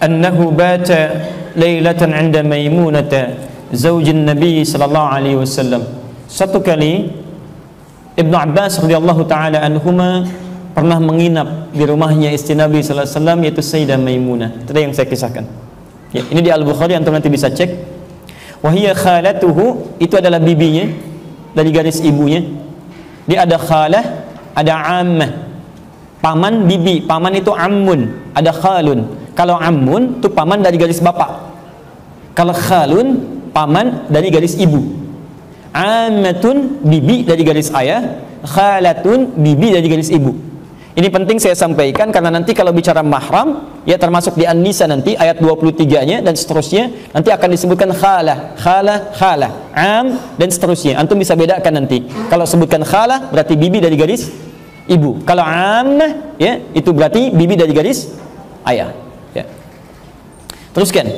annahu bata lailatan 'inda Maimunata zaujin Nabi sallallahu alaihi wasallam. Satu kali Ibnu Abbas radhiyallahu taala anhuma pernah menginap di rumahnya istri Nabi sallallahu alaihi wasallam, yaitu Sayyidah Maimunah. Tadi yang saya kisahkan. Ya, ini di Al-Bukhari, antum nanti bisa cek. Wa hiya khalatuhu, itu adalah bibinya dari garis ibunya. Dia ada khalah, ada ammah. Paman, bibi. Paman itu ammun, ada khalun. Kalau ammun itu paman dari garis bapak. Kalau khalun, paman dari garis ibu. Ammatun, bibi dari garis ayah. Khalatun, bibi dari garis ibu. Ini penting saya sampaikan karena nanti kalau bicara mahram, ya termasuk di An-Nisa nanti ayat 23-nya dan seterusnya, nanti akan disebutkan khalah, khalah, khalah, am dan seterusnya. Antum bisa bedakan nanti. Kalau sebutkan khalah berarti bibi dari garis ibu. Kalau ammah, ya itu berarti bibi dari garis ayah. Ya. Teruskan.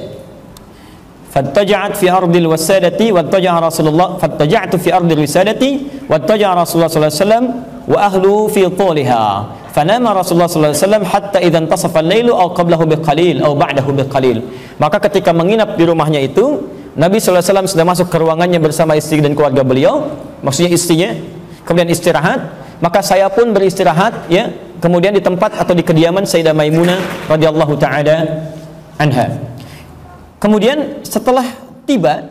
Fattaja'at fi ardil wasadati wattaja'a Rasulullah fattaja'tu fi ardil wasadati wattaja'a Rasulullah sallallahu alaihi wasallam wa ahlu fi tuliha. Fanama Rasulullah sallallahu alaihi wasallam hatta idza intasafa al-lailu aw qablahu biqalil aw ba'dahu biqalil. Maka ketika menginap di rumahnya itu, Nabi sallallahu alaihi wasallam sudah masuk ke ruangannya bersama istri dan keluarga beliau, maksudnya istrinya, kemudian istirahat. Maka saya pun beristirahat, ya, kemudian di tempat atau di kediaman Sayyidah Maimunah radhiyallahu taala anha. Kemudian setelah tiba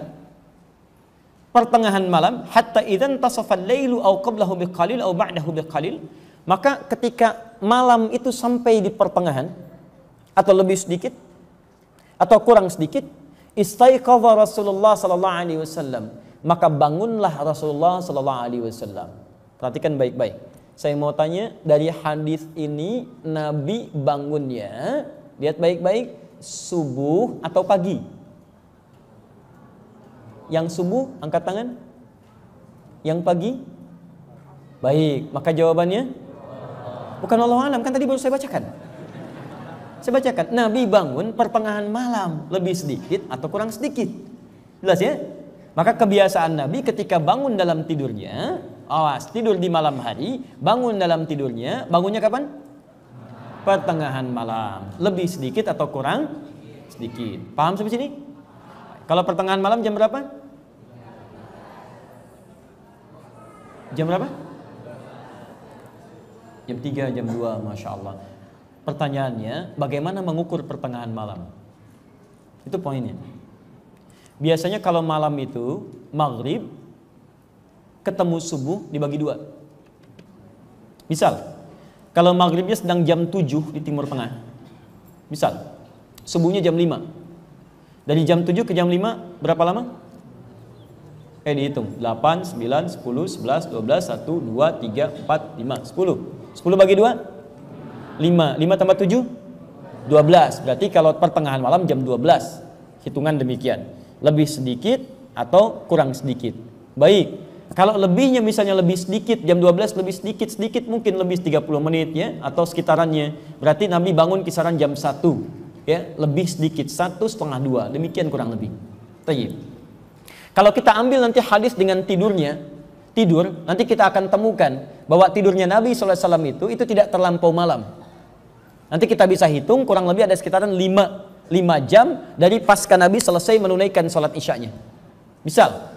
pertengahan malam, hatta idzan tasafal lailu aw qablahu biqalil aw ba'dahu biqalil, maka ketika malam itu sampai di pertengahan atau lebih sedikit atau kurang sedikit, istaiqadha Rasulullah sallallahu alaihi wasallam, maka bangunlah Rasulullah sallallahu alaihi wasallam. Perhatikan baik-baik. Saya mau tanya, dari hadis ini Nabi bangunnya, lihat baik-baik, subuh atau pagi? Yang subuh angkat tangan. Yang pagi? Baik, maka jawabannya bukan Allah alam, kan tadi baru saya bacakan. Saya bacakan, Nabi bangun pertengahan malam, lebih sedikit atau kurang sedikit. Jelas ya? Maka kebiasaan Nabi ketika bangun dalam tidurnya, awas, tidur di malam hari, bangun dalam tidurnya, bangunnya kapan? Pertengahan malam, lebih sedikit atau kurang sedikit. Paham sampai sini? Kalau pertengahan malam jam berapa? Jam berapa? Jam 3, jam 2, Masya Allah. Pertanyaannya, bagaimana mengukur pertengahan malam? Itu poinnya. Biasanya kalau malam itu maghrib ketemu subuh dibagi dua. Misal, kalau maghribnya sedang jam 7 di Timur Tengah, misal, subuhnya jam 5. Dari jam 7 ke jam 5 berapa lama? Dihitung, 8, 9, 10, 11, 12, 1, 2, 3, 4, 5, 10. 10 bagi 2? 5. 5 tambah 7? 12. Berarti kalau pertengahan malam jam 12. Hitungan demikian. Lebih sedikit atau kurang sedikit. Baik. Kalau lebihnya misalnya lebih sedikit, jam 12 lebih sedikit mungkin lebih 30 menit ya, atau sekitarannya. Berarti Nabi bangun kisaran jam 1 ya, lebih sedikit, 1,5, 2, demikian kurang lebih. Tayyib. Kalau kita ambil nanti hadis dengan tidur, nanti kita akan temukan bahwa tidurnya Nabi SAW itu tidak terlampau malam. Nanti kita bisa hitung kurang lebih ada sekitaran 5 jam dari pasca Nabi selesai menunaikan sholat isyanya. Misal,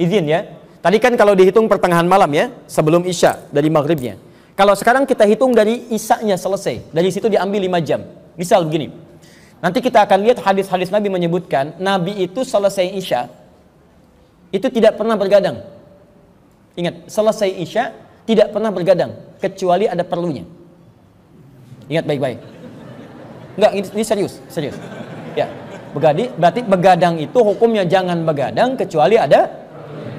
izin ya, tadi kan kalau dihitung pertengahan malam ya, sebelum isya dari maghribnya. Kalau sekarang kita hitung dari isyanya selesai, dari situ diambil 5 jam. Misal begini, nanti kita akan lihat hadis-hadis Nabi menyebutkan, Nabi itu selesai isya, itu tidak pernah bergadang. Ingat, selesai isya tidak pernah bergadang, kecuali ada perlunya. Ingat baik-baik. Enggak, ini serius. Ya, berarti begadang itu hukumnya jangan begadang kecuali ada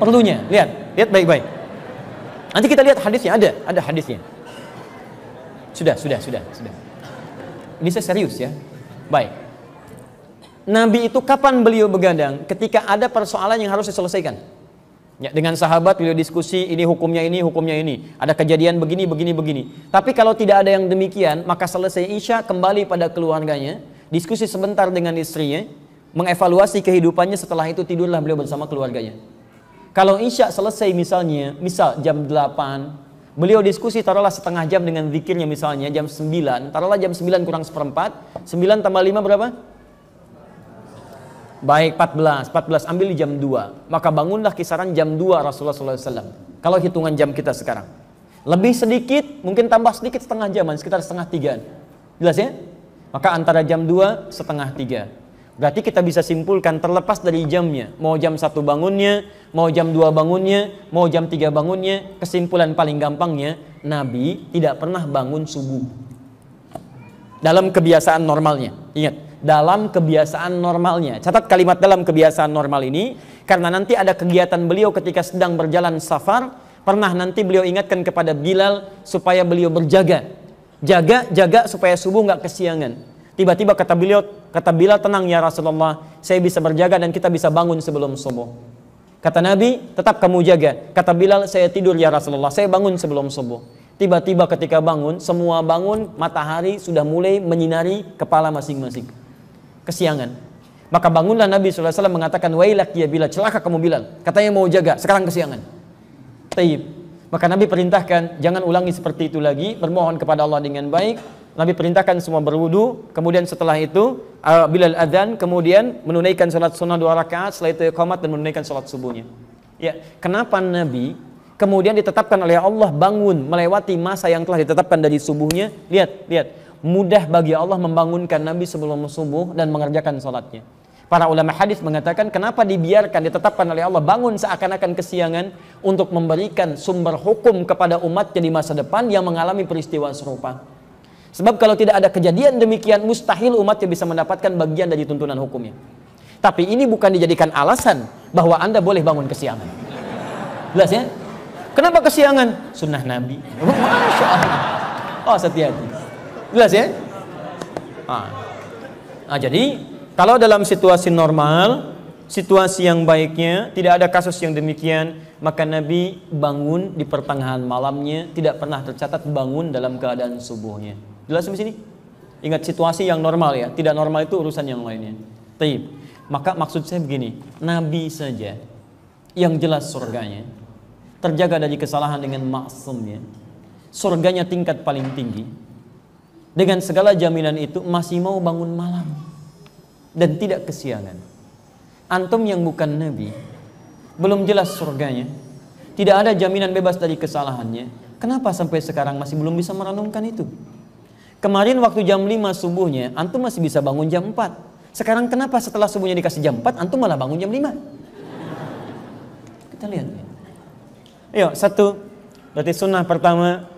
perlunya. Lihat baik-baik. Nanti kita lihat hadisnya, ada hadisnya. Sudah. Ini saya serius ya. Baik. Nabi itu kapan beliau begadang? Ketika ada persoalan yang harus diselesaikan. Ya, dengan sahabat beliau diskusi, ini hukumnya ini. Ada kejadian begini. Tapi kalau tidak ada yang demikian, maka selesai isya kembali pada keluarganya, diskusi sebentar dengan istrinya, mengevaluasi kehidupannya, setelah itu tidurlah beliau bersama keluarganya. Kalau isya selesai misal jam 8, beliau diskusi taruhlah setengah jam dengan zikirnya misalnya jam 9, taruhlah jam 9 kurang seperempat, 9 tambah 5 berapa? Baik 14 ambil di jam 2. Maka bangunlah kisaran jam 2 Rasulullah SAW. Kalau hitungan jam kita sekarang. Lebih sedikit, mungkin tambah sedikit setengah jaman, sekitar setengah 3. Jelas ya? Maka antara jam 2, setengah 3. Berarti kita bisa simpulkan terlepas dari jamnya. Mau jam 1 bangunnya, mau jam 2 bangunnya, mau jam 3 bangunnya. Kesimpulan paling gampangnya, Nabi tidak pernah bangun subuh. Dalam kebiasaan normalnya. Ingat, dalam kebiasaan normalnya. Catat kalimat dalam kebiasaan normal ini. Karena nanti ada kegiatan beliau ketika sedang berjalan safar. Pernah nanti beliau ingatkan kepada Bilal supaya beliau berjaga. Jaga supaya subuh nggak kesiangan. Tiba-tiba kata Bilal, tenang ya Rasulullah, saya bisa berjaga dan kita bisa bangun sebelum subuh. Kata Nabi, tetap kamu jaga. Kata Bilal, saya tidur ya Rasulullah, saya bangun sebelum subuh. Tiba-tiba ketika bangun, semua bangun, matahari sudah mulai menyinari kepala masing-masing. Kesiangan. Maka bangunlah Nabi SAW mengatakan, wailak ya Bilal, celaka kamu Bilal. Katanya mau jaga, sekarang kesiangan. Taib. Maka Nabi perintahkan, jangan ulangi seperti itu lagi, bermohon kepada Allah dengan baik. Nabi perintahkan semua berwudu, kemudian setelah itu Bilal adzan, kemudian menunaikan salat sunnah 2 rakaat, setelah itu iqamat dan menunaikan salat subuhnya. Ya, kenapa Nabi kemudian ditetapkan oleh Allah bangun melewati masa yang telah ditetapkan dari subuhnya? Lihat, mudah bagi Allah membangunkan Nabi sebelum subuh dan mengerjakan salatnya. Para ulama hadis mengatakan kenapa dibiarkan ditetapkan oleh Allah bangun seakan-akan kesiangan untuk memberikan sumber hukum kepada umatnya di masa depan yang mengalami peristiwa serupa. Sebab kalau tidak ada kejadian demikian, mustahil umatnya bisa mendapatkan bagian dari tuntunan hukumnya. Tapi ini bukan dijadikan alasan bahwa Anda boleh bangun kesiangan. Jelas ya? Kenapa kesiangan? Sunnah Nabi. Masya Allah. Oh, hati-hati. Jelas ya? Jadi kalau dalam situasi normal, situasi yang baiknya, tidak ada kasus yang demikian, maka Nabi bangun di pertengahan malamnya, tidak pernah tercatat bangun dalam keadaan subuhnya. Jelas di sini? Ingat situasi yang normal ya, tidak normal itu urusan yang lainnya. Taib. Maka maksud saya begini, Nabi saja yang jelas surganya, terjaga dari kesalahan dengan maksumnya, surganya tingkat paling tinggi, dengan segala jaminan itu masih mau bangun malam dan tidak kesiangan. Antum yang bukan Nabi, belum jelas surganya, tidak ada jaminan bebas dari kesalahannya, kenapa sampai sekarang masih belum bisa merenungkan itu? Kemarin waktu jam 5 subuhnya antum masih bisa bangun jam 4. Sekarang kenapa setelah subuhnya dikasih jam 4 antum malah bangun jam 5? Kita lihat. Yuk, 1. Berarti sunnah pertama,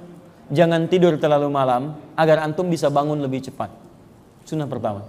jangan tidur terlalu malam agar antum bisa bangun lebih cepat. Sunnah pertama.